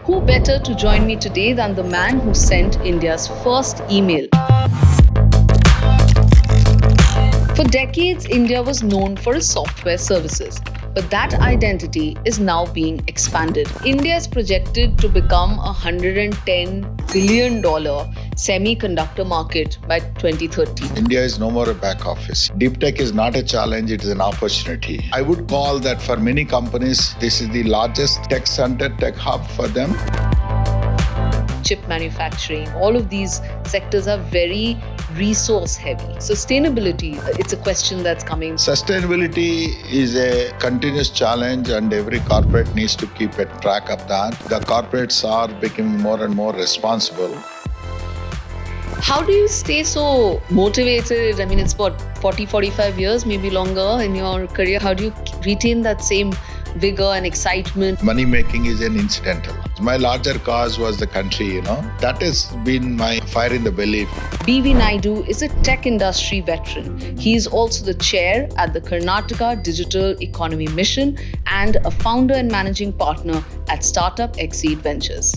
Who better to join me today than the man who sent India's first email? For decades, India was known for its software services, but that identity is now being expanded. India is projected to become a $110 billion semiconductor market by 2030. India is no more a back office. Deep tech is not a challenge, it is an opportunity. I would call that for many companies, this is the largest tech center, tech hub for them. Chip manufacturing, all of these sectors are very resource heavy. Sustainability, it's a question that's coming. Sustainability is a continuous challenge, and every corporate needs to keep a track of that. The corporates are becoming more and more responsible. How do you stay so motivated? I mean, it's what, 40, 45 years, maybe longer in your career. How do you retain that same vigor and excitement? Money making is an incidental. My larger cause was the country, That has been my fire in the belly. BV Naidu is a tech industry veteran. He is also the chair at the Karnataka Digital Economy Mission and a founder and managing partner at StartupXseed Ventures.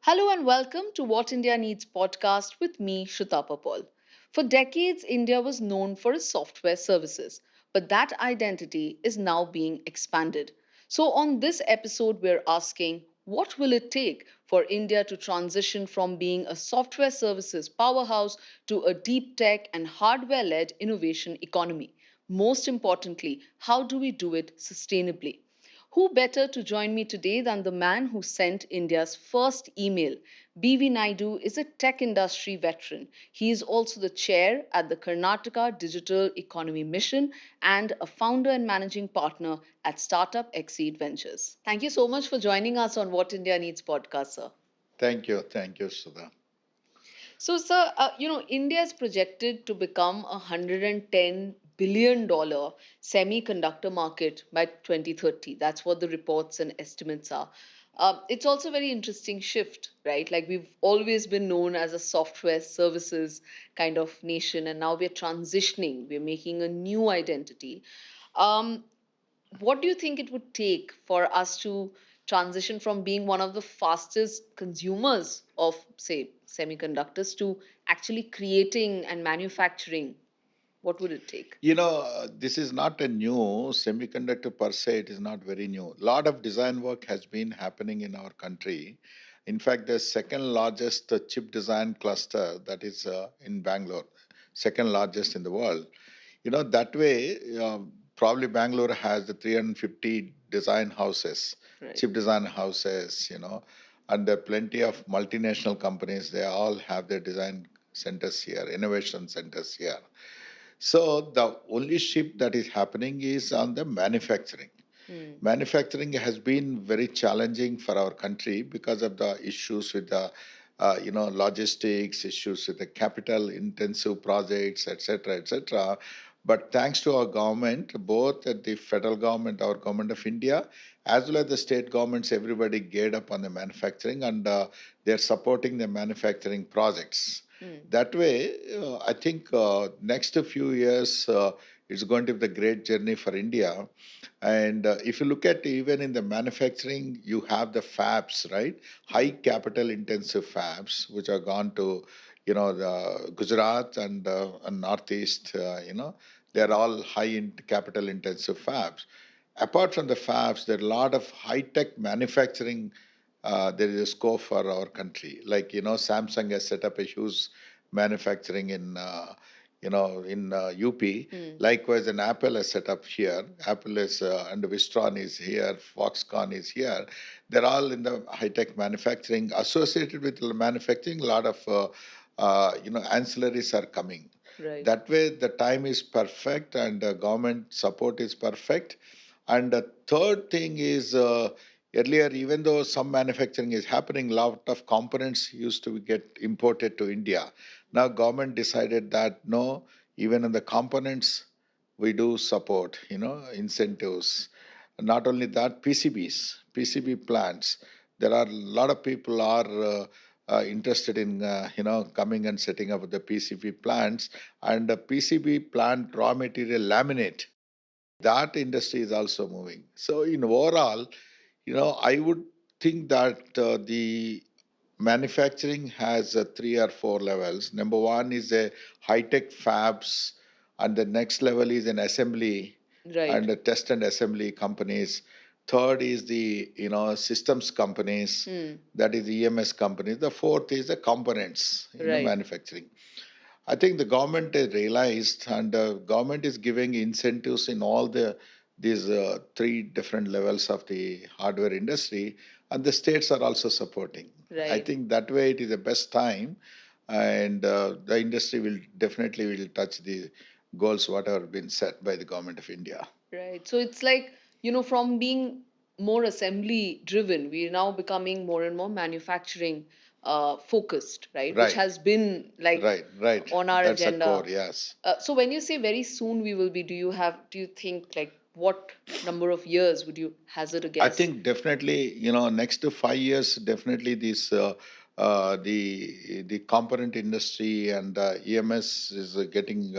Hello and welcome to What India Needs podcast with me, Shutapa Paul. For decades, India was known for its software services, but that identity is now being expanded. So, on this episode, we're asking what will it take for India to transition from being a software services powerhouse to a deep tech and hardware led innovation economy? Most importantly, how do we do it sustainably? Who better to join me today than the man who sent India's first email? BV Naidu is a tech industry veteran. He is also the chair at the Karnataka Digital Economy Mission and a founder and managing partner at StartupXseed Ventures. Thank you so much for joining us on What India Needs podcast, sir. Thank you, Sudha. So, sir, India is projected to become a $110 billion semiconductor market by 2030. That's what the reports and estimates are. It's also a very interesting shift, right? Like we've always been known as a software services kind of nation, and now we're transitioning. We're making a new identity. Um, what do you think it would take for us to transition from being one of the fastest consumers of, say, semiconductors to actually creating and manufacturing? What would it take? This is not a new semiconductor per se, it is not very new. A lot of design work has been happening in our country. In fact, the second largest chip design cluster that is in Bangalore, second largest in the world. That way, probably Bangalore has the 350 design houses, Right. chip design houses, and there are plenty of multinational companies. They all have their design centers here, innovation centers here. So the only shift that is happening is on the manufacturing. Manufacturing has been very challenging for our country because of the issues with the logistics, issues with the capital intensive projects, etc., etc. But thanks to our government, both at the federal government, our government of India, as well as the state governments, everybody geared up on the manufacturing, and they're supporting the manufacturing projects. That way, I think next few years it's going to be the great journey for India. And if you look at even in the manufacturing, you have the fabs, right? High capital intensive fabs, which are gone to, the Gujarat and Northeast, they're all high in capital intensive fabs. Apart from the fabs, there are a lot of high tech manufacturing. There is a scope for our country. Like, Samsung has set up a huge manufacturing in UP. Likewise, an Apple has set up here. Apple is and Wistron is here. Foxconn is here. They're all in the high tech manufacturing. Associated with the manufacturing, a lot of ancillaries are coming. Right. That way, the time is perfect and government support is perfect. And the third thing is earlier, even though some manufacturing is happening, a lot of components used to get imported to India. Now, government decided that no, even in the components, we do support, incentives. Not only that, PCB plants. There are a lot of people are interested in, coming and setting up the PCB plants, and the PCB plant raw material laminate that industry is also moving. So in overall, I would think that the manufacturing has 3 or 4 levels. Number one is a high tech fabs, and the next level is an assembly and Right. a test and assembly companies. Third is the systems companies, Hmm. that is EMS companies. The fourth is the components, Right. manufacturing. I think the government has realized, and the government is giving incentives in all these three different levels of the hardware industry, and the states are also supporting. I Right. think that way it is the best time, and the industry will definitely will touch the goals whatever been set by the government of India. Right. So it's like, from being more assembly driven, we're now becoming more and more manufacturing focused, right? Which Right, has been like right, right. on our That's a core. agenda. Yes. So when you say very soon we will be, do you think like what number of years would you hazard a I guess? think definitely, next to 5 years, definitely this the component industry and EMS is getting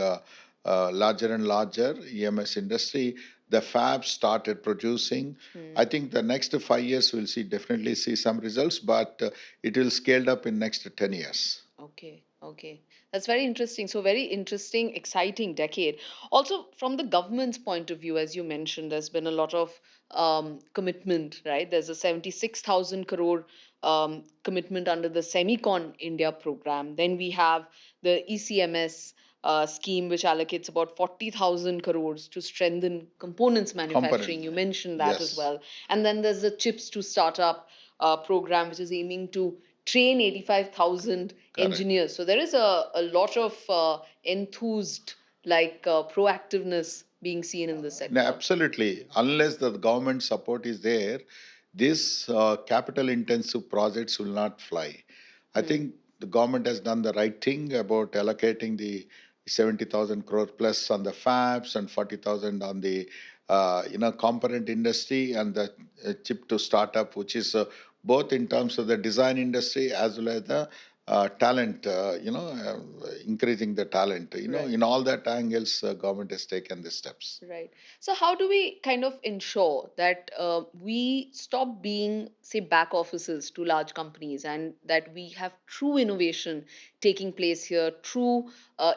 larger and larger. EMS industry, the fabs started producing. Hmm. I think the next 5 years we'll see definitely see some results, but it will scaled up in next 10 years. Okay, okay. That's very interesting. So, very interesting, exciting decade. Also, from the government's point of view, as you mentioned, there's been a lot of commitment, right? There's a 76,000 crore commitment under the Semicon India program. Then we have the ECMS scheme, which allocates about 40,000 crores to strengthen components manufacturing. Component, You mentioned that as yes, well. And then there's the Chips to Startup program, which is aiming to train 85,000 correct. engineers. So there is a lot of enthused, proactiveness being seen in the No, sector. absolutely. Unless the government support is there, these capital intensive projects will not fly. I Hmm. think the government has done the right thing about allocating the 70,000 crore plus on the fabs and 40,000 on the component industry and the chip to startup, which is both in terms of the design industry as well as the talent, increasing the talent. Right. In all that angles, government has taken the steps. Right. So, how do we kind of ensure that we stop being, say, back offices to large companies and that we have true innovation taking place here, true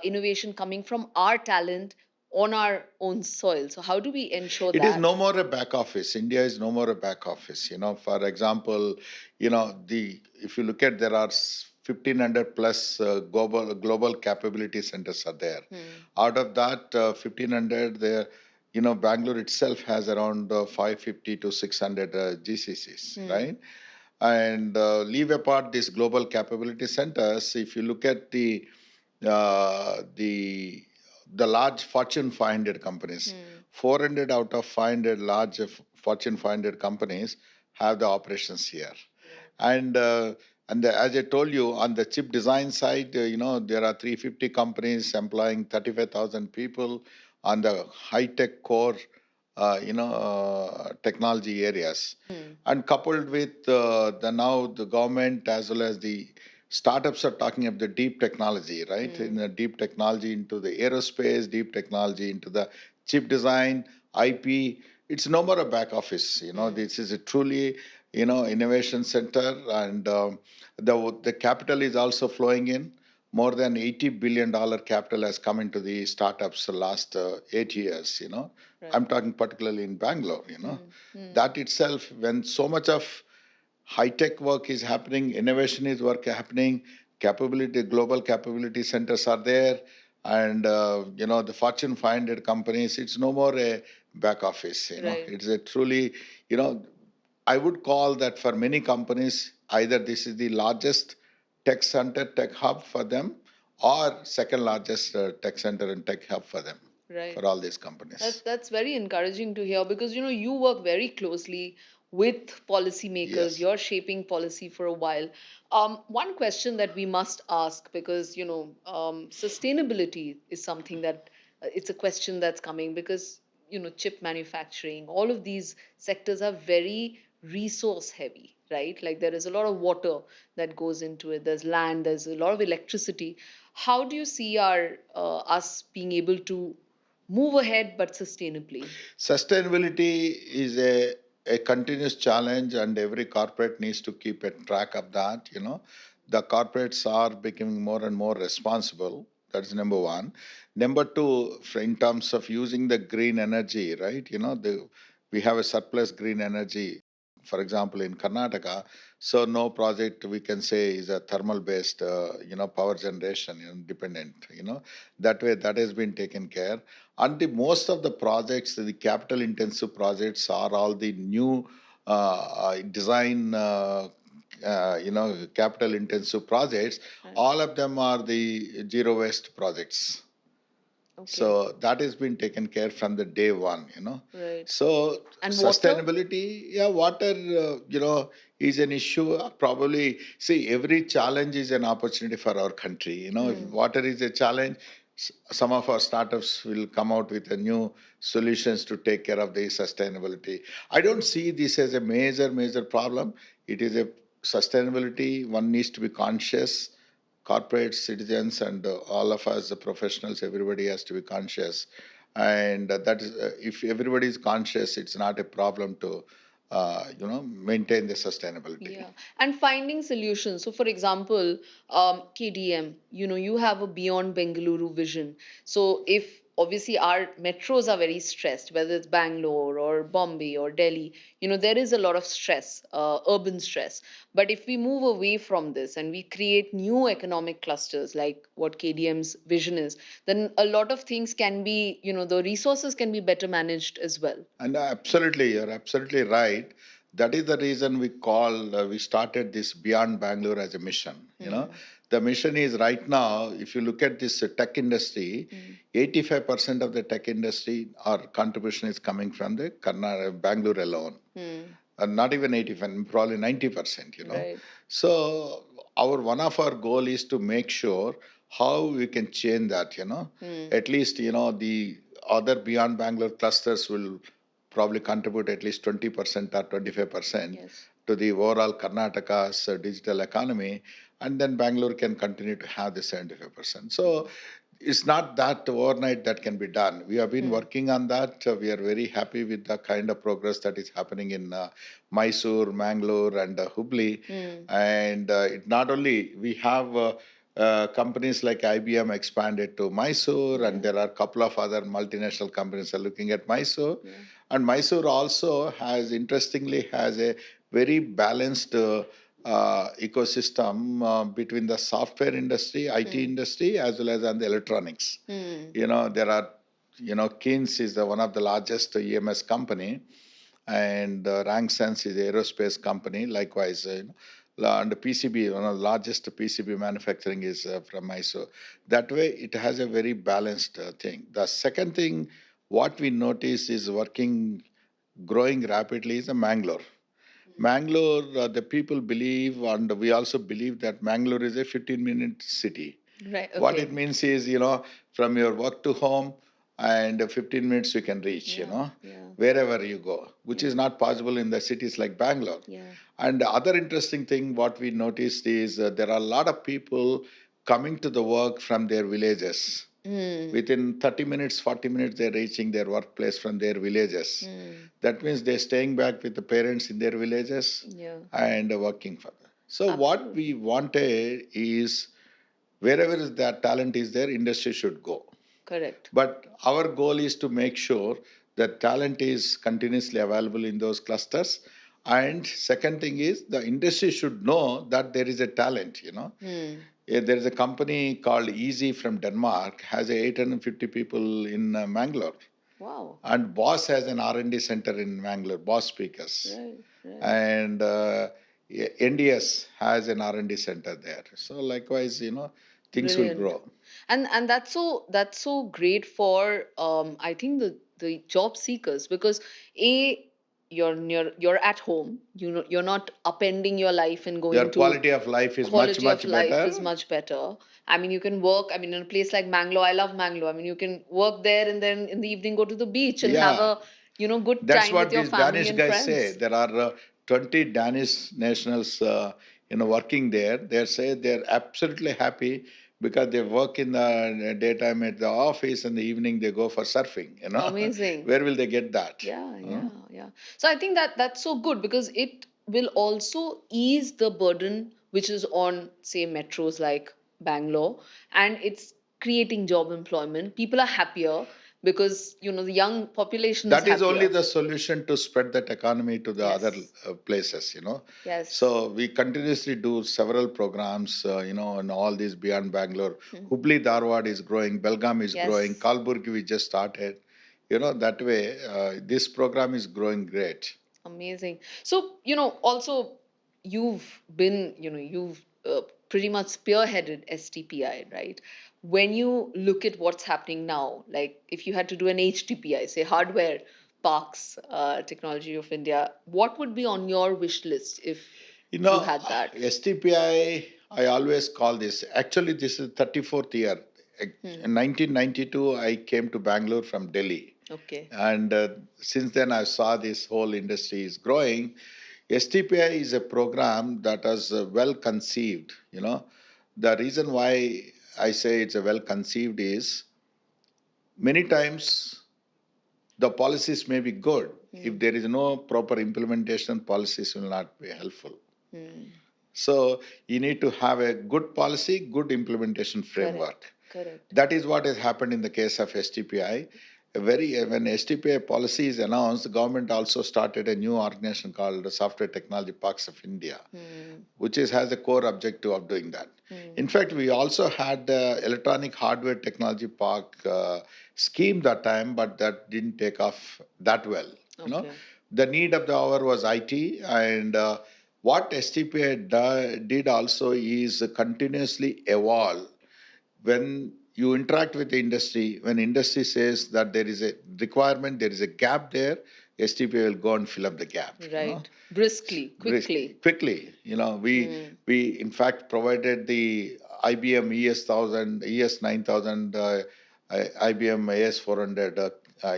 innovation coming from our talent on our own soil? So, how do we ensure It is that? no more a back office. India is no more a back office. For example, the if you look at there are 1,500 plus global capability centers are there. Hmm. Out of that 1,500, there, Bangalore itself has around 550 to 600 GCCs, Hmm. right? And leave apart these global capability centers, if you look at uh, the the large Fortune 500 companies, Hmm. 400 out of 500 large Fortune 500 companies have the operations here. And as I told you, on the chip design side, there are 350 companies employing 35,000 people on the high tech core, technology areas. Hmm. And coupled with the now the government as well as the startups are talking of the deep technology, right? In Hmm. the deep technology into the aerospace, deep technology into the chip design, IP. It's no more a back office. Hmm. This is a truly innovation center, and the capital is also flowing in. More than $80 billion capital has come into the startups the last 8 years. I'm Right. talking particularly in Bangalore. Hmm. Hmm. That itself, when so much of high tech work is happening, innovation is work happening, capability, global capability centers are there, and the Fortune 500 companies. It's no more a back office. Right. It's a truly, you know, I would call that for many companies, either this is the largest tech center, tech hub for them, or second largest tech center and tech hub for them, Right. for all these companies. That's very encouraging to hear because you work very closely with policymakers. Yes. You're shaping policy for a while. One question that we must ask because sustainability is something that it's a question that's coming because chip manufacturing, all of these sectors are very resource heavy, right? Like there is a lot of water that goes into it. There's land. There's a lot of electricity. How do you see our us being able to move ahead but sustainably? Sustainability is a continuous challenge, and every corporate needs to keep a track of that. The corporates are becoming more and more responsible. That's number one. Number two, in terms of using the green energy, right? We have a surplus green energy, for example, in Karnataka. So no project we can say is a thermal based, power generation, dependent. That way that has been taken care. And most of the projects, the capital intensive projects, are all the new design, capital intensive projects. Right. All of them are the zero waste projects. Okay. So that has been taken care from the day one. Right. So And water? sustainability, yeah, water, is an issue. Probably, see, every challenge is an opportunity for our country. If Hmm. water is a challenge, some of our startups will come out with a new solutions to take care of the sustainability. I don't see this as a major problem. It is a sustainability. One needs to be conscious. Corporate citizens and all of us, the professionals, everybody has to be conscious. And that is, if everybody is conscious, it's not a problem to, maintain the sustainability. Yeah, and finding solutions. So, for example, KDM, you have a beyond Bengaluru vision. So, if obviously our metros are very stressed, whether it's Bangalore or Bombay or Delhi, there is a lot of stress, urban stress. But if we move away from this and we create new economic clusters like what KDM's vision is, then a lot of things can be, the resources can be better managed as well. And absolutely, you're absolutely right. That is the reason we started this Beyond Bangalore as a mission. Hmm. The mission is right now, if you look at this tech industry, Hmm. 85% of the tech industry, our contribution is coming from the Bangalore alone. Hmm. Not even 85, probably 90%. Right. So one of our goal is to make sure how we can change that. Hmm. At least, the other beyond Bangalore clusters will probably contribute at least 20% or 25% Yes. to the overall Karnataka's digital economy, and then Bangalore can continue to have the 75%. So it's not that overnight that can be done. We have been Hmm. working on that. We are very happy with the kind of progress that is happening in Mysore, Mangalore, and Hubli. Hmm. And it not only we have companies like IBM expanded to Mysore, and Yeah. there are a couple of other multinational companies are looking at Mysore. Yeah. And Mysore also interestingly, has a very balanced ecosystem between the software industry, IT Hmm. industry, as well as on the electronics. Hmm. There are, Keynes is one of the largest EMS company, and Ranksense is aerospace company. Likewise, and PCB, one of the largest PCB manufacturing is from Mysore. That way, it has a very balanced thing. The second thing, what we notice is growing rapidly is a Mangalore. Mangalore, the people believe, and we also believe that Mangalore is a 15-minute city. Right. What it Okay. means is, from your work to home, and 15 minutes you can reach, Yeah. Yeah. wherever you go, which Yeah. is not possible in the cities like Bangalore. Yeah. And the other interesting thing, what we noticed is there are a lot of people coming to the work from their villages. Hmm. Within 30 minutes, 40 minutes, they're reaching their workplace from their villages. Hmm. That means they're staying back with the parents in their villages Yeah. and working for them. So, what we Absolutely. wanted is wherever that talent is there, industry should go. Correct. But our goal is to make sure that talent is continuously available in those clusters. And second thing is the industry should know that there is a talent. Hmm. There is a company called Easy from Denmark, has 850 people in Mangalore. Wow. And Boss has an R&D center in Mangalore, Boss Speakers. Right. Right. And NDS has an R&D center there. So likewise, things will Brilliant. grow. And that's so great for I think the job seekers, because a you're at home, you're not upending your life and Your going to quality of life is much, quality of much life is better. much better. I mean, you can work, I mean, in a place like Mangalore, I love Mangalore. I mean, you can work there and then in the evening go to the beach and have Yeah, a, good that's time with what your these family Danish and guys say. friends. There are 20 Danish nationals, working there. They say they're absolutely happy because they work in the daytime at the office, and the evening they go for surfing. Amazing. Where will they get that? Yeah, Huh? yeah, yeah. So I think that that's so good because it will also ease the burden which is on, say, metros like Bangalore, and it's creating job employment. People are happier because the young population is That is only happier. the solution to spread that economy to the other Yes, places. yes. So we continuously do several programs, and all these beyond Bangalore. Hmm. Hubli Dharwad is growing, Belgaum is growing, Yes. Kalburgi we just started. That way, this program is growing great. Amazing. So, also you've pretty much spearheaded STPI, right? When you look at what's happening now, like if you had to do an HTPI, say Hardware Parks Technology of India, what would be on your wish list if You you know, had that? STPI, I always call this, actually, this is 34th year. Hmm. In 1992, I came to Bangalore from Delhi. Okay. And since then, I saw this whole industry is growing. STPI is a program that is well conceived. The reason why I say it's a well conceived is many times the policies may be good. If Hmm. there is no proper implementation, policies will not be helpful. Hmm. So you need to have a good policy, good implementation Correct. framework. Correct. That is what has happened in the case of STPI. When STPI policy is announced, the government also started a new organization called the Software Technology Parks of India, Hmm. which has a core objective of doing that. Hmm. In fact, we also had the Electronic Hardware Technology Park scheme that time, but that didn't take off that well. Okay. The need of the hour was IT, and what STPI did also is continuously evolve when you interact with the industry, when industry says that there is a requirement, there is a gap there, STP will go and fill up the gap. Right. Briskly, quickly. Quickly. Hmm. We in fact provided the IBM ES 1000, ES 9000, IBM AS 400,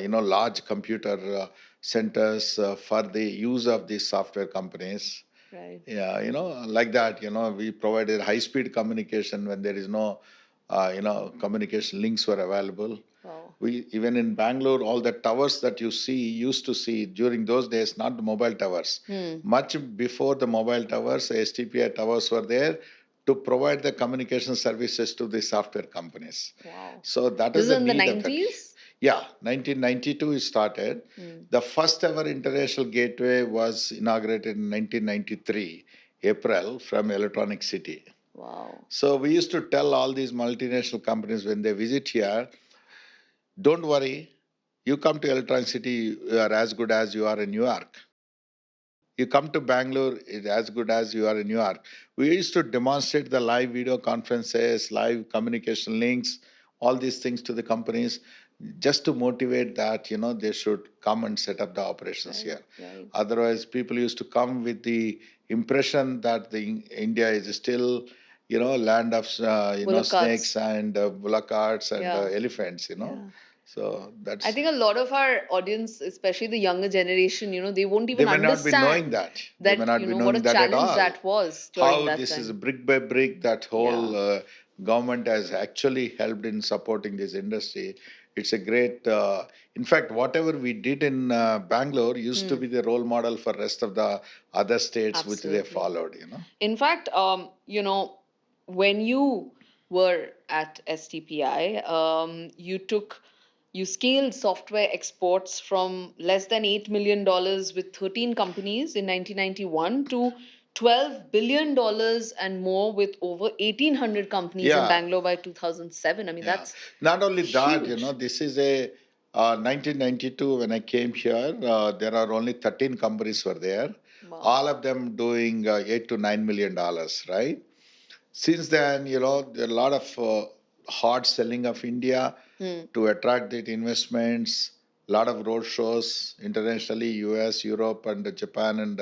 large computer centers for the use of these software companies. Right. Yeah, like that. We provided high speed communication when there is no communication links were available. Wow. We even in Bangalore, all the towers that you used to see during those days, not the mobile towers. Hmm. Much before the mobile towers, STPI towers were there to provide the communication services to the software companies. Wow. So that This is is the in the need of that. 90s? Yeah, 1992 it started. Hmm. The first ever international gateway was inaugurated in 1993, April, from Electronic City. Wow. So we used to tell all these multinational companies when they visit here, don't worry, you come to Electronic City, you are as good as you are in New York. You come to Bangalore, it's as good as you are in New York. We used to demonstrate the live video conferences, live communication links, all these things to the companies just to motivate that, they should come and set up the operations Right, here. right. Otherwise, people used to come with the impression that India is still, land of, Bullock snakes carts. and bullock carts and Yeah, elephants. yeah. So I that's, think a lot of our audience, especially the younger generation, they won't they even may not be knowing understand that. They may that, not be what a knowing that at challenge all. that was during How that this is time. brick by brick, that whole Yeah, government has actually helped in supporting this industry. It's a great, in fact, whatever we did in Bangalore used to hmm, be the role model for rest of the other states which they absolutely. followed. In fact, when you were at STPI, you scaled software exports from less than $8 million with 13 companies in 1991 to $12 billion and more with over 1,800 companies in Yeah, Bangalore by 2007. I mean, yeah. that's Not only that, huge. this is a 1992 when I came here, there are only 13 companies were there, Wow. all of them doing $8 to $9 million, right? Since then, there are a lot of hard selling of India Hmm. to attract the investments, a lot of road shows internationally, US, Europe, and Japan and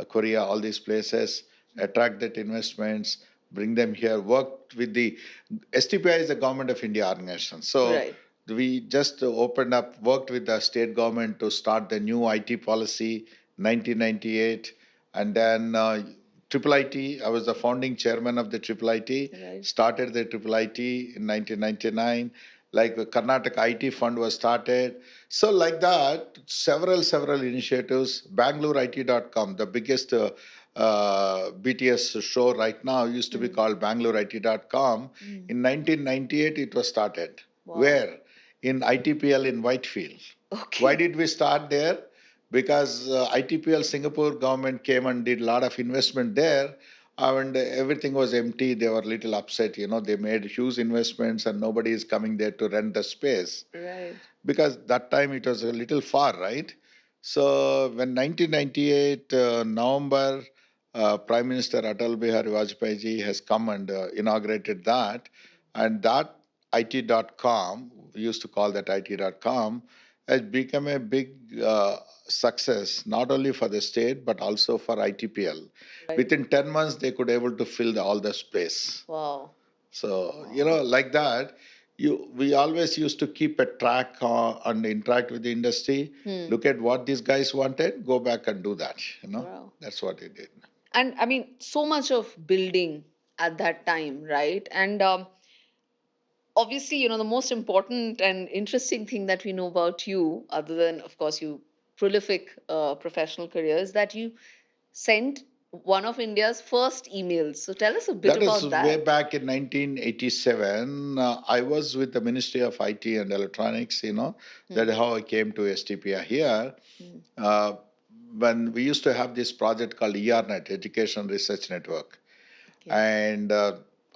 Korea, all these places, attract that investments, bring them here, work with the STPI is the Government of India organization. So Right. we just opened up, worked with the state government to start the new IT policy, 1998, and then Triple IT. I was the founding chairman of the Triple IT. Right. Started the Triple IT in 1999. Like the Karnataka IT Fund was started. So like that, several initiatives. BangalureIT.com, the biggest BTS show right now, used to be called BangalureIT.com. In 1998, it was started. Wow. Where? In ITPL in Whitefield. Okay. Why did we start there? Because ITPL Singapore government came and did a lot of investment there, and everything was empty. They were little upset. They made huge investments and nobody is coming there to rent the space. Right. Because that time it was a little far, right? So when 1998 November, Prime Minister Atal Bihari Vajpayee ji has come and inaugurated that, and that IT.com, we used to call that IT.com, has become a big success, not only for the state but also for ITPL. Right. Within 10 months, they could able to fill all the space. Wow. So, like that, we always used to keep a track and interact with the industry, look at what these guys wanted, go back and do that. Wow. That's what we did. And I mean, so much of building at that time, right? And obviously, the most important and interesting thing that we know about you, other than, of course, you prolific professional career, is that you sent one of India's first emails. So tell us a bit That is about way that. back in 1987. I was with the Ministry of IT and Electronics, that is how I came to STPI here. Uh, when we used to have this project called ERNet, Education Research Network. Okay. And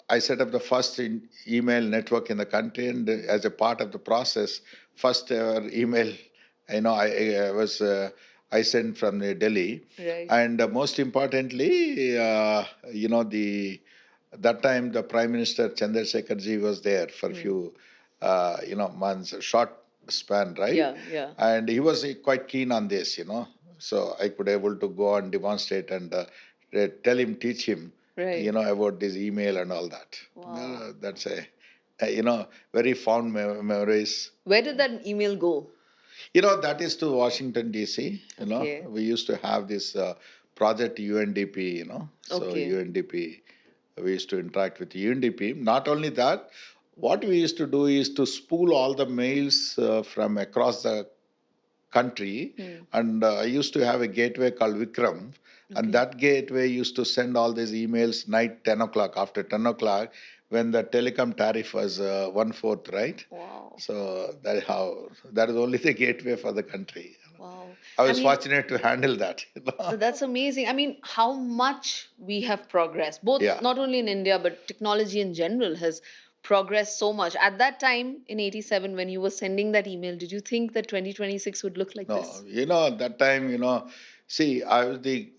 I set up the first email network in the country, and as a part of the process, first ever email, I sent from Delhi. Right. And most importantly, the that time the Prime Minister Chandrasekhar ji was there for a few months, a short span, right? Yeah, yeah. And he was quite keen on this, so I could able to go and demonstrate and tell him, teach him, Right. about this email and all that. Wow. That's very fond memories. Where did that email go? That is to Washington D.C. Okay. We used to have this project UNDP. So Okay. UNDP, we used to interact with UNDP. Not only that, what we used to do is to spool all the mails from across the country. And I used to have a gateway called Vikram. And that gateway used to send all these emails night 10 o'clock, after 10 o'clock, when the telecom tariff was 1/4, right? Wow. So that is only the gateway for the country. Wow. I I was mean, fortunate to handle that. that's amazing. I mean, how much we have progressed, both Yeah. not only in India, but technology in general has progressed so much. At that time in 87, when you were sending that email, did you think that 2026 would look like No, this? that time, see, I was the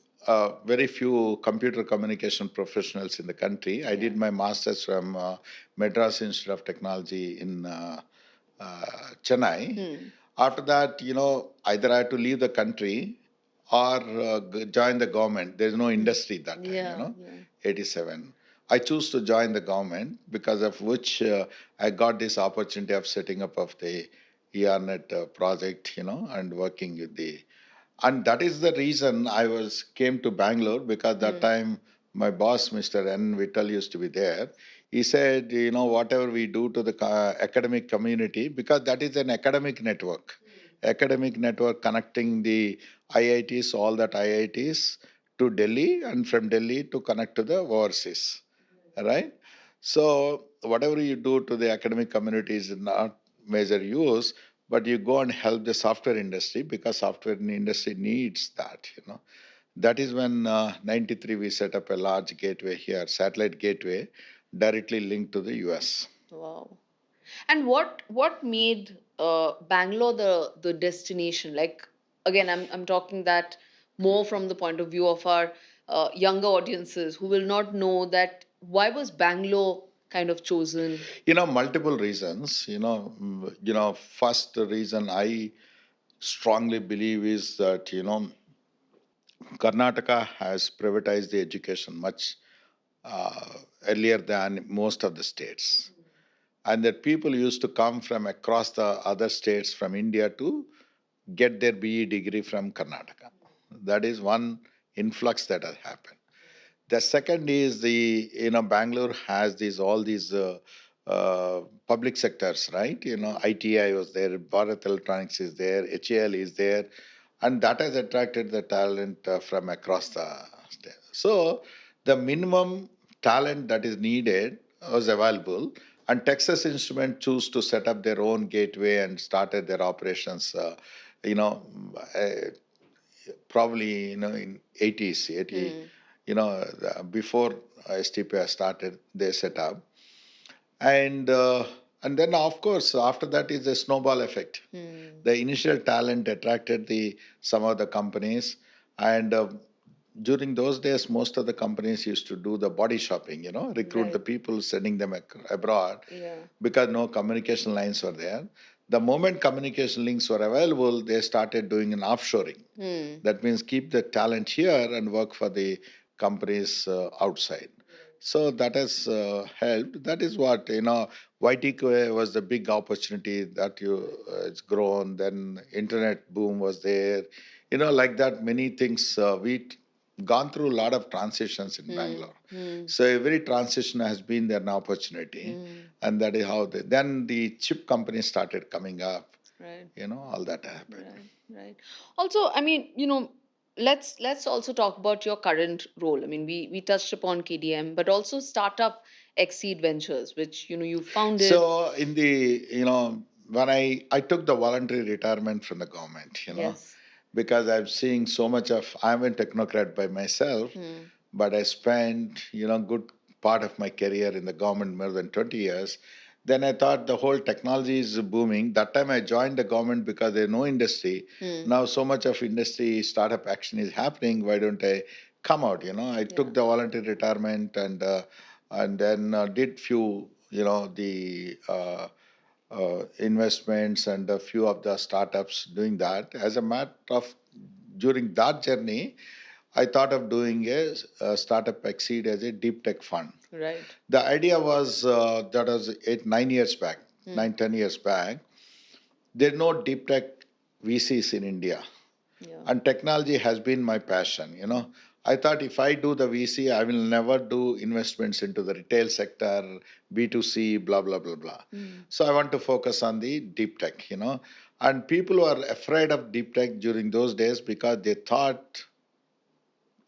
very few computer communication professionals in the country. I did my master's from Madras Institute of Technology in Chennai. After that, either I had to leave the country or join the government. There's no industry that time, Yeah, yeah. 87. I choose to join the government, because of which I got this opportunity of setting up of the ERNet project, and working with and that is the reason I came to Bangalore, because that time my boss, Mr. N. Vittal, used to be there. He said, whatever we do to the academic community, because that is an academic network connecting the IITs, all that IITs to Delhi, and from Delhi to connect to the overseas, right? So whatever you do to the academic community is not major use, but you go and help the software industry, because software industry needs that. That is when 93 we set up a large gateway here, satellite gateway, directly linked to the US. Wow. And what made Bangalore the destination? Like, again, I'm talking that more from the point of view of our younger audiences who will not know that why was Bangalore kind of chosen? Multiple reasons. First reason I strongly believe is that Karnataka has privatized the education much earlier than most of the states, and that people used to come from across the other states from India to get their BE degree from Karnataka. That is one influx that has happened. The second is Bangalore has these all these public sectors, right? ITI was there, Bharat Electronics is there, HAL is there, and that has attracted the talent from across the state. So the minimum talent that is needed was available, and Texas Instrument chose to set up their own gateway and started their operations. You know, uh, Probably in 80s, 80, before STPI started, they set up, and then of course after that is a snowball effect. The initial talent attracted the some of the companies, and during those days most of the companies used to do the body shopping, recruit the Right. people, sending them abroad, Yeah. because no communication lines were there. The moment communication links were available, they started doing an offshoring. That means keep the talent here and work for the companies outside. So that has helped. That is what YTK was the big opportunity that it's grown. Then internet boom was there. Like that, many things gone through a lot of transitions in Bangalore. So every transition has been there an opportunity, and that is how then the chip companies started coming up. Right. All that happened. Right, right. Also, I mean, let's also talk about your current role. I mean, we touched upon KDM, but also Startup Exceed Ventures, which you founded. So in the when I took the voluntary retirement from the government, Yes. because I'm seeing so much of I'm a technocrat by myself, but I spent good part of my career in the government, more than 20 years. Then I thought the whole technology is booming. That time I joined the government because there's no industry. Now so much of industry startup action is happening. Why don't I come out? I took the voluntary retirement, and then did few the investments and a few of the startups doing that. As a matter of during that journey, I thought of doing a startup exceed as a deep tech fund. Right. The idea was that was 8, 9 years back, 9, 10 years back. There are no deep tech VCs in India, Yeah. and technology has been my passion. I thought if I do the VC, I will never do investments into the retail sector, B2C, blah blah blah blah. So I want to focus on the deep tech. And people were afraid of deep tech during those days because they thought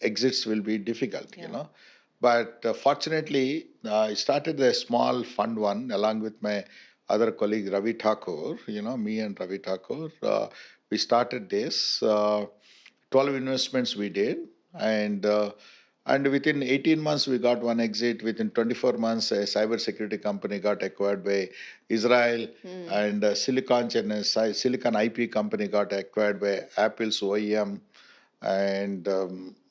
exits will be difficult. But fortunately, I started a small fund one along with my other colleague Ravi Thakur. Me and Ravi Thakur, we started this. 12 investments we did, and within 18 months we got one exit. Within 24 months, a cyber security company got acquired by Israel, and Silicon IP company got acquired by Apple's OEM, and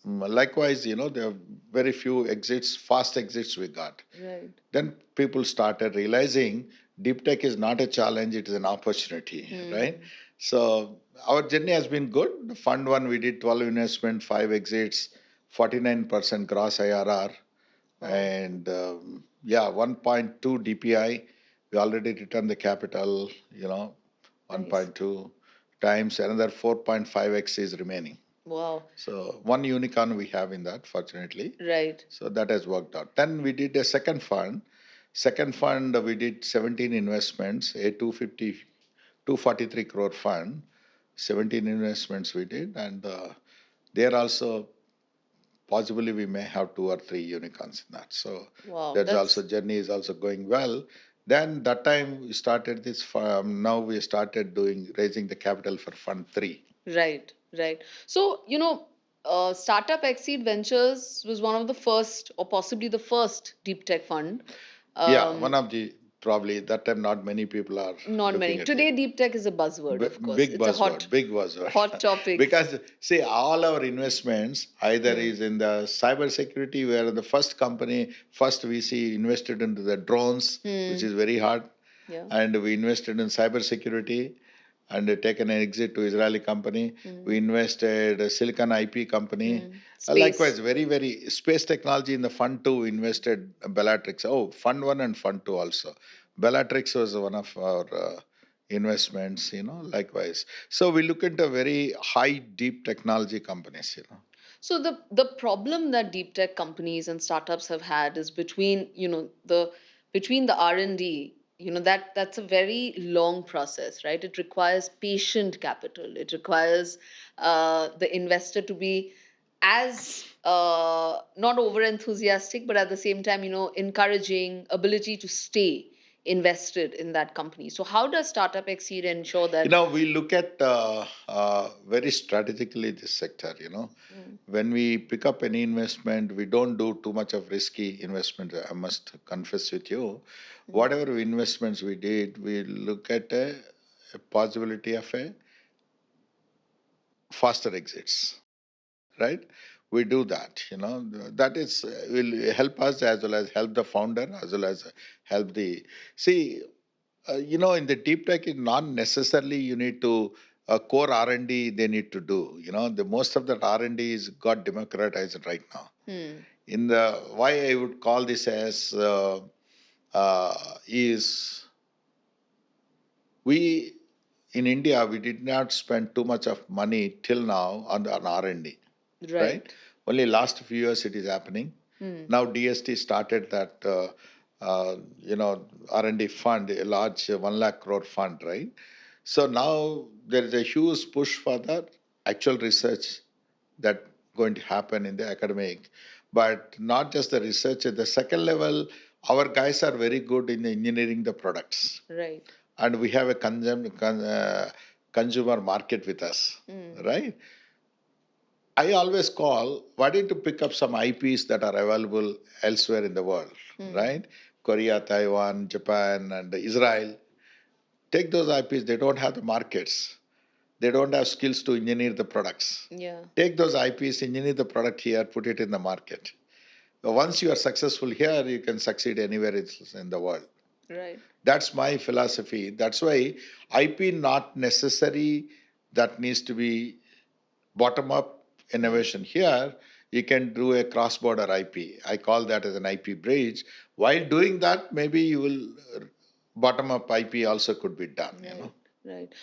likewise, there are very few exits, fast exits we got. Right. Then people started realizing deep tech is not a challenge, it is an opportunity, right? So our journey has been good. The fund one, we did 12 investment, 5 exits, 49% gross IRR, and yeah, 1.2 DPI. We already returned the capital, Nice. 1.2 times, another 4.5x is remaining. Wow. So one unicorn we have in that, fortunately. Right. So that has worked out. Then we did a second fund. Second fund, we did 17 investments, a 243 crore fund. 17 investments we did, and there also possibly we may have 2 or 3 unicorns in that. So Wow. that's That's also journey is also going well. Then that time we started this firm. Now we started doing raising the capital for fund three. right. Right. So, Startup Exceed Ventures was one of the first, or possibly the first deep tech fund. Yeah, one Um, of the probably that time not many people are Not many. looking at it. Today, deep tech is a buzzword, of course. Big It's a buzzword, big buzzword. hot topic. Because see, all our investments either Hmm. is in the cyber security, where the first company, first VC invested into the drones, which is very hard, Yeah. and we invested in cyber security and taken an exit to Israeli company. We invested a Silicon IP company. Space. Likewise, very, very space technology in the fund two invested Bellatrix. Oh, fund one and fund two also. Bellatrix was one of our investments, likewise. So we look into very high, deep technology companies. So the problem that deep tech companies and startups have had is between, between the R&D, that's a very long process, right? It requires patient capital. It requires the investor to be as not over enthusiastic, but at the same time, encouraging ability to stay invested in that company. So how does Startup Exceed ensure that? We look at very strategically this sector. Mm, When we pick up any investment, we don't do too much of risky investment. I must confess with you, mm, whatever investments we did, we look at a possibility of a faster exits, right? We do that. That is will help us as well as help the founder as well as help the see. In the deep tech, it not necessarily you need to core R&D they need to do. The most of that R&D is got democratized right now. mm, In the why I would call this as is we in India we did not spend too much of money till now on R&D, right? right. Only last few years it is happening. Mm, Now DST started that R&D fund, a large 1 lakh crore fund, right? So now there is a huge push for the actual research that going to happen in the academic, but not just the research. At the second level, our guys are very good in engineering the products, right. and we have a consumer market with us, Mm, right? I always call, why don't you pick up some IPs that are available elsewhere in the world, mm, right? Korea, Taiwan, Japan, and Israel. Take those IPs, they don't have the markets. They don't have skills to engineer the products. yeah. Take those IPs, engineer the product here, put it in the market. Once you are successful here, you can succeed anywhere else in the world. Right. That's my philosophy. That's why IP not necessary that needs to be bottom up Mm, innovation. Here, you can do a cross border IP. I call that as an IP bridge. While doing that, maybe you will bottom up IP also could be done. right. Right.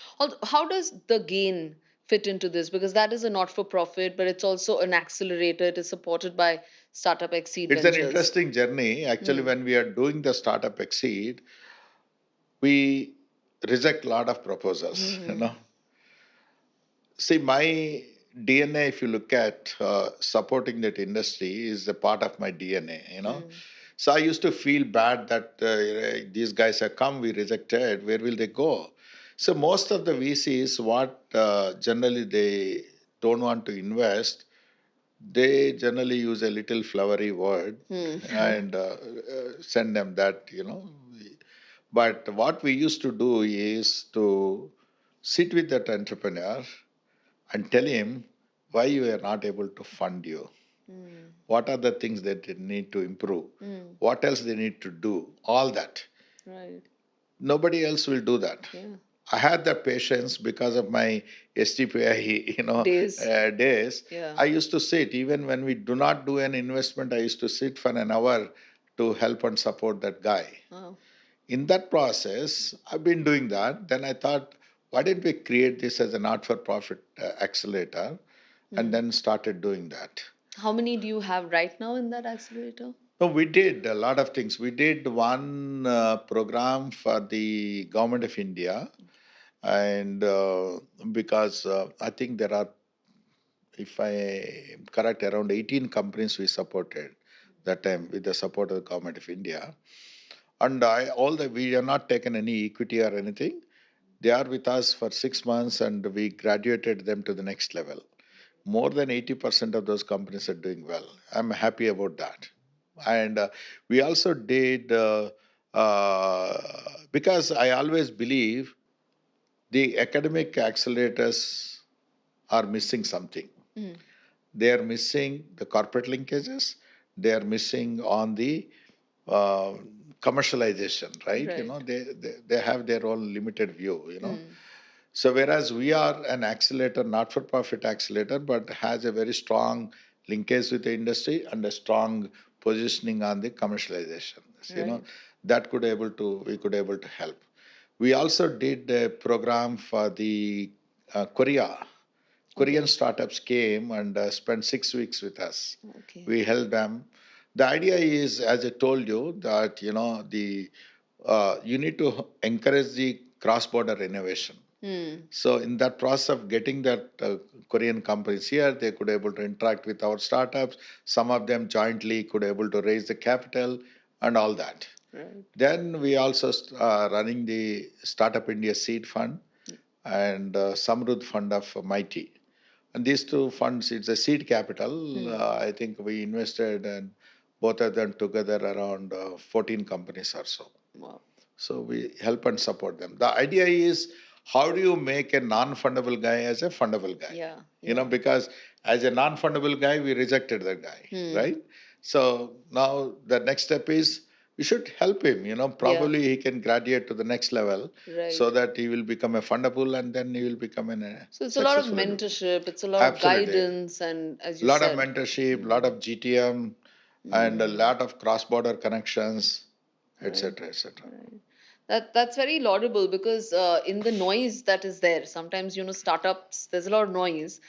How does the gain fit into this? Because that is a not for profit, but it's also an accelerator. It is supported by Startup Exceed It's an Ventures. interesting journey. Actually, Mm, when we are doing the startup exceed, we reject a lot of proposals. mm, See, my DNA, if you look at supporting that industry, is a part of my DNA. mm, So I used to feel bad that these guys have come, we rejected. Where will they go? So most of the VCs, what generally they don't want to invest, they generally use a little flowery word mm, and send them that. But what we used to do is to sit with that entrepreneur and tell him why you are not able to fund you. mm, What are the things that they need to improve? mm, What else they need to do? All that. right. Nobody else will do that. Yeah. I had the patience because of my STPI, Days. days. Yeah. I used to sit even when we do not do an investment. I used to sit for an hour to help and support that guy. Wow. In that process, I've been doing that. Then I thought, why didn't we create this as a not-for-profit accelerator, and Mm. then started doing that. How many do you have right now in that accelerator? So we did a lot of things. We did one program for the government of India, and because I think there are, if I am correct, around 18 companies we supported that time with the support of the government of India. And we have not taken any equity or anything. They are with us for 6 months, and we graduated them to the next level. More than 80% of those companies are doing well. I'm happy about that. And we also did, because I always believe the academic accelerators are missing something. Mm. They are missing the corporate linkages, they are missing on the uh, commercialization, right? Right. They have their own limited view. Mm. So whereas we are an accelerator, not for profit accelerator, but has a very strong linkage with the industry and a strong positioning on the commercialization. Right. That could able to we could able to help. We also did a program for the Korea. Korean Okay. startups came and spent 6 weeks with us. Okay. We helped them. The idea is, as I told you, that the you need to encourage the cross-border innovation. Hmm. So in that process of getting that Korean companies here, they could able to interact with our startups. Some of them jointly could able to raise the capital and all that. Right. Then we also running the Startup India Seed Fund and Samrudh Fund of Mighty. And these two funds, it's a seed capital. Hmm. I think we invested in both of them together around 14 companies or so. Wow. So we help and support them. The idea is how do you make a non-fundable guy as a fundable guy? Yeah. You know, Yeah. because as a non-fundable guy, we rejected the guy, Hmm. right? So now the next step is we should help him. Yeah. Probably he can graduate to the next level Right. so that he will become a fundable and then he will become a So it's a lot of successful individual. mentorship, it's a lot of Absolutely. guidance, and as you Lot of said, mentorship, lot mm, of GTM, and a mm, lot of cross-border connections, right, etc., etc. right. That's very laudable because in the noise that is there, sometimes startups, there's a lot of noise.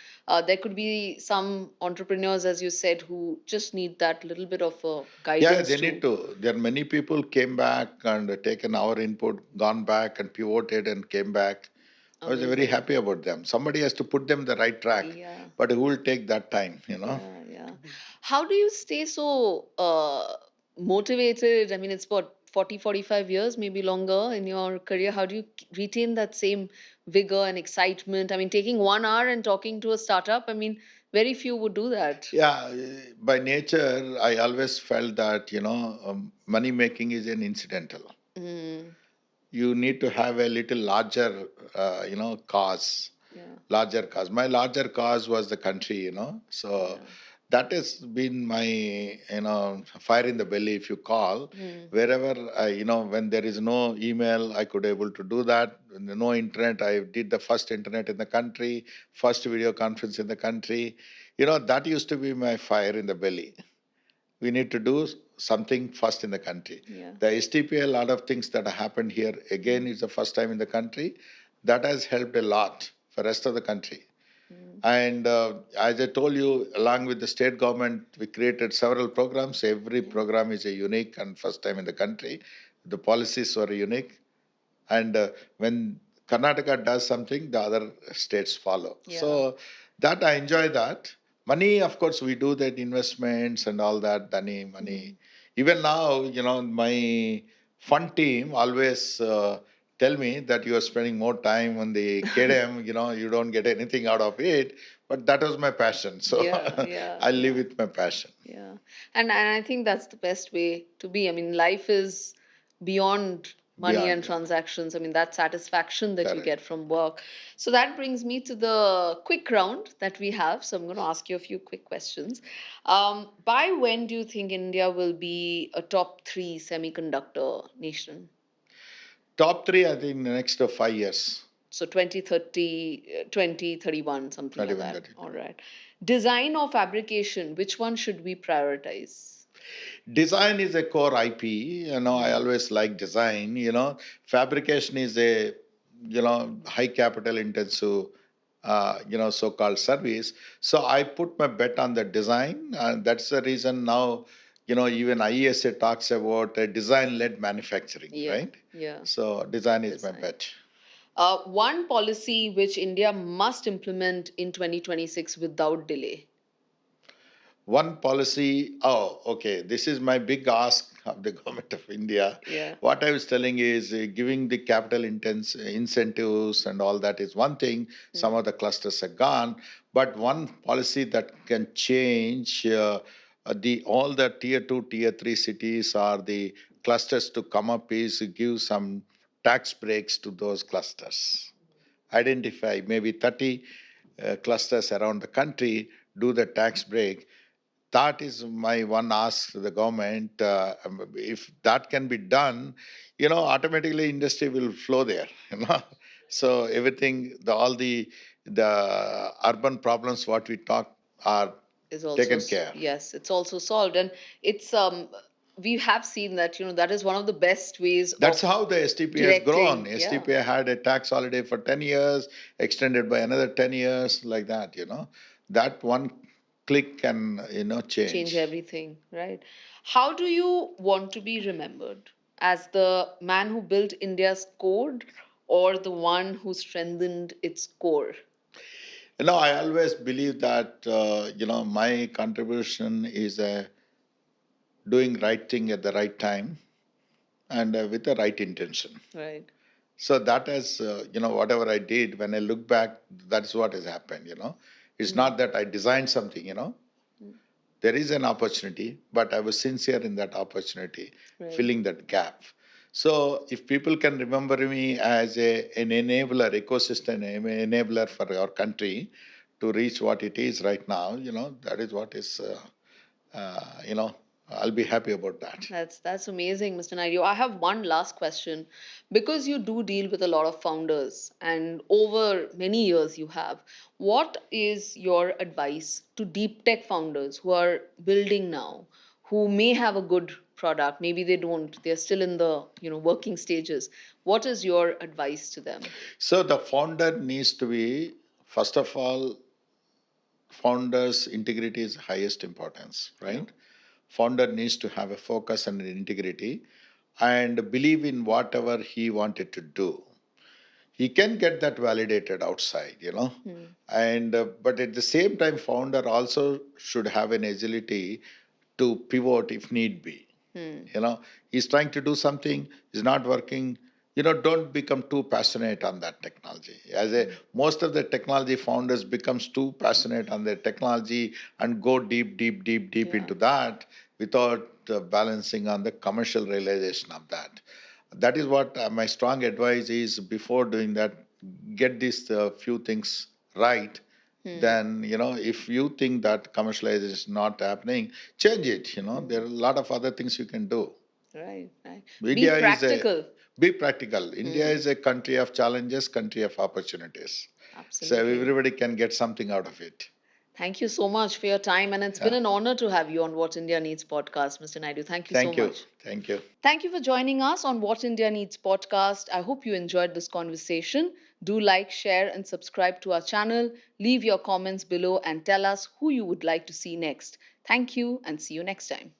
There could be some entrepreneurs, as you said, who just need that little bit of Yeah, guidance they need too. to. There are many people came back and taken our input, gone back and pivoted and came back. I was very Amazing. happy about them. Somebody has to put them in the right track, Yeah. but who will take that time? Yeah, yeah. How do you stay so motivated? I mean, it's what, 40, 45 years, maybe longer in your career. How do you retain that same vigor and excitement? I mean, taking 1 hour and talking to a startup, I mean, very few would do that. Yeah, by nature, I always felt that, money making is an incidental. Mm, You need to have a little larger, cause, yeah, larger cause. My larger cause was the country. So yeah. that has been my, fire in the belly, if you call. Mm, Wherever when there is no email, I could able to do that. When there no internet, I did the first internet in the country, first video conference in the country. That used to be my fire in the belly. We need to do something first in the country. yeah. The STPI, a lot of things that happened here, again, Mm, is the first time in the country. That has helped a lot for rest of the country. mm, And as I told you, along with the state government, we created several programs. Every yeah. program is a unique and first time in the country. The policies were unique. And when Karnataka does something, the other states follow. Yeah. So that I enjoy that. Money, of course, we do that investments and all that. Money. Mm, Even now, my fund team always tell me that you are spending more time on the KDEM. You don't get anything out of it. But that was my passion. So yeah, yeah, I live yeah. with my passion. Yeah. And I think that's the best way to be. I mean, life is beyond money and Beyond, yeah. transactions. I mean, that satisfaction that you Correct. get from work. So that brings me to the quick round that we have. So I'm going to ask you a few quick questions. By when do you think India will be a top three semiconductor nation? Top three, I think, in the next 5 years. So 2030, 2031, something Not like even that. that. All right. Design or fabrication, which one should we prioritize? Design is a core IP. I Hmm. always like design. Fabrication is a high capital intensive so-called service. So I put my bet on the design, and that's the reason now even IESA talks about a design-led manufacturing, Yeah, right? yeah, So design is my design. bet. One policy which India must implement in 2026 without delay. One policy, oh, okay, this is my big ask of the government of India. Yeah. What I was telling is giving the capital intense incentives and all that is one thing. Some Mm. of the clusters are gone, but one policy that can change the all the tier two, tier three cities or the clusters to come up is give some tax breaks to those clusters. Identify maybe 30 clusters around the country, do the tax break. That is my one ask to the government. If that can be done, automatically industry will flow there. So everything, all the urban problems what we talk are Is also taken care. yes, it's also solved, and it's we have seen that, that is one of the best ways That's of how the STP has grown. directing. Yeah. STP had a tax holiday for 10 years, extended by another 10 years, like that. That one click can, Change change. everything, right? How do you want to be remembered? As the man who built India's code or the one who strengthened its core? I always believe that, my contribution is doing right thing at the right time and with the right intention. Right. So that is, whatever I did, when I look back, that's what has happened. It's Mm. not that I designed something, Mm. there is an opportunity, but I was sincere in that opportunity, Right. filling that gap. So if people can remember me as an enabler, ecosystem enabler for our country to reach what it is right now, that is what is, uh, you know, I'll be happy about that. That's amazing, Mr. Naidu. I have one last question. Because you do deal with a lot of founders and over many years you have, what is your advice to deep tech founders who are building now, who may have a good product, maybe they don't, they're still in the, working stages. What is your advice to them? So the founder needs to be, first of all, founder's integrity is highest importance, Yeah. right? Founder needs to have a focus and an integrity and believe in whatever he wanted to do. He can get that validated outside. Hmm. And but at the same time, founder also should have an agility to pivot if need be. Hmm. He's trying to do something, is not working. Don't become too passionate on that technology. As a Hmm. most of the technology founders becomes too passionate on their technology and go deep, deep, deep, deep Yeah. into that without balancing on the commercial realization of that. That is what my strong advice is. Before doing that, get these few things right. Hmm. Then, if you think that commercialization is not happening, change it. There Hmm. are a lot of other things you can do. Right. Right. Be India is a practical. Be practical. India Hmm. is a country of challenges, country of opportunities. So Absolutely. everybody can get something out of it. Thank you so much for your time, and it's been Yeah. an honor to have you on What India Needs podcast, Mr. Naidu. Thank you so Thank you. much. Thank you. Thank you for joining us on What India Needs podcast. I hope you enjoyed this conversation. Do like, share, and subscribe to our channel. Leave your comments below and tell us who you would like to see next. Thank you, and see you next time.